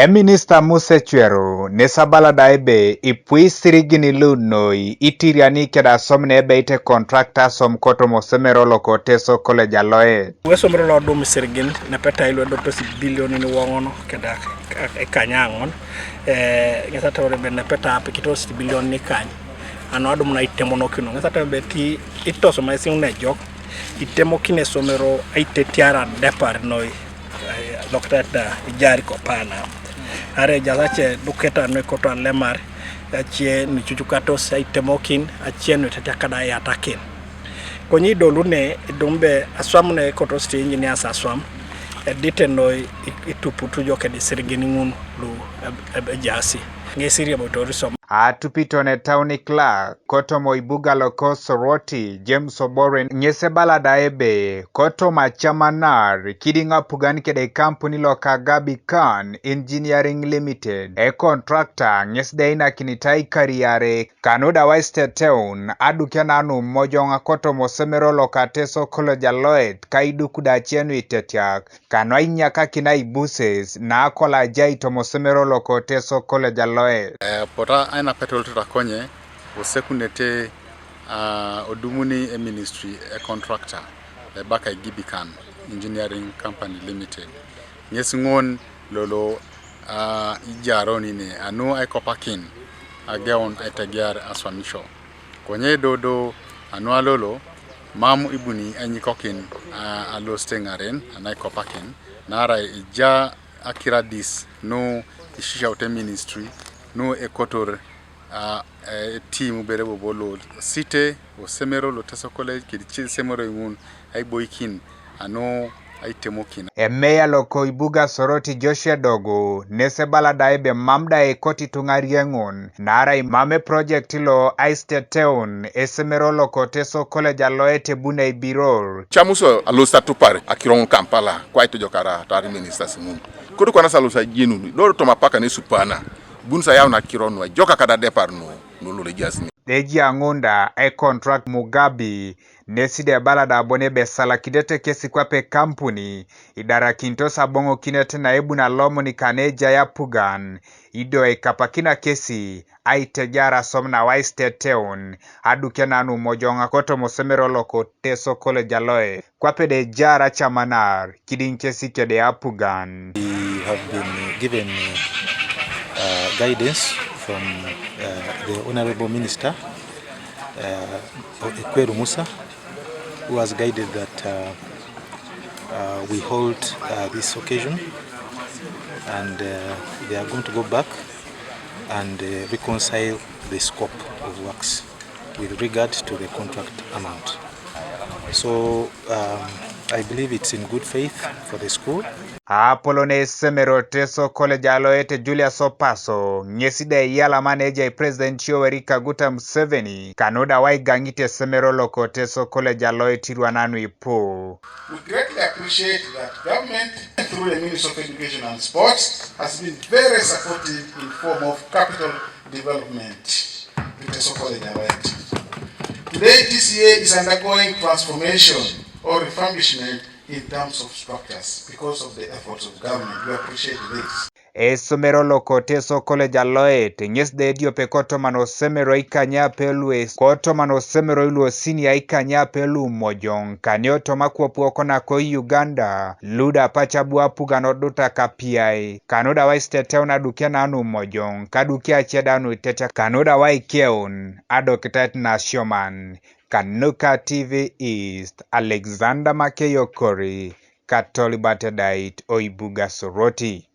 Minister Musechwero nesabala daibe ipui sirigini lunoi itiriani keda somne beite contractor som koto mosemero loko teso college aloe. Wesomero lo dum sirigin na peta ilo do pesi bilioni ni wongono keda kanyangon ngesa tawre ben na peta apikito si bilioni ni kany ano adum na itemono kino ngesa tawre beti itoso mai sing ne jok itemo kine somero aite tiara depart noi loktata jari ko pana are jazache duketa no koto lemar achie ni chuchukato sai temokin achie no tatakada ya takin konyi dolune dombe aswamne koto sti engineers aswam edite no ituputu joke di sirigini ngun lu jasi ngesiri abotorisom Atupitone tauni Clark, koto moibuga loko soroti, James Oboren, nyese bala daebe, koto machamanar, kidinga pugani kede kampuni loka Gabi Khan Engineering Limited, contractor, nyese deina kinitai kariare, kanoda waiste town, adukiananu mojonga koto mosemero loka teso college aloet, Aiduk da chienu itetiak, kanoinya kakinai buses, na akola jaito mosemero loko teso college aloet. Pota aina petrol tutakonye usekunete odumuni ministry contractor baka Gibikan Engineering Company Limited nyesingon lolo ijaroni ne anu ay kopakin ageon ay tagiar aswamisho konye dodo anu alolo mamu ibuni anyi kokin alo stengaren anay kopakin nara ija akiradis no ishisha ute ministry no ekotor team berebo bolo cité o semero lo teso college ki semero ngun ay boykin ano ay temokin Meya loko ibuga soroti Joshua Dogo nesebala daibe mamda koti tungariengun nara imame project lo aiste town esemero loko teso college aloete bune ibiror chamuso alosta tupare akiron Kampala kwa ito jokara tari minister simun kudu kwa nasa alosta jenu loro to mapaka ne supana bunsa yao na kironwa joka kada depart no lo jasni Deji angunda contract Mugabi neside balada abone besala kidete kesi kwape kampuni idara kintosa bongo kinete na ebu na lomo ni kaneja ya pugan ido kapakina kesi aitejara somna waiste town adukenanu mojonga koto mosemero loko teso college aloe kwape de jara chamanar kidin kesi kede apugan. We have been given guidance from the Honorable Minister Ekweru Musa, who has guided that we hold this occasion, and they are going to go back and reconcile the scope of works with regard to the contract amount. So I believe it's in good faith for the school. Apolone semero teso college aloete Julius Opaso nyeside yala manager President Yoweri Kaguta Museveni kanoda waigangite semero loko teso college aloete ruananu ipo. We greatly appreciate that government through the Ministry of Education and Sports has been very supportive in form of capital development to teso college aloete. Today TCA is undergoing transformation or refurbishment in terms of structures because of the efforts of government. We appreciate this. Esomero loko teso college aloete nyesde dio pekoto mano semero ikanya pelu koto mano semero ilu sini ikanya pelu mojong kanyoto makuopuoko na koi Uganda luda pachabu apuga noduta kapiai kanoda waiste teuna dukiana anu mojong kadukia chedanu techa kanoda waikeun adokitat na showman Kanuka TV East Alexander Makeyo Kori Katoli Batedait Oibuga Soroti.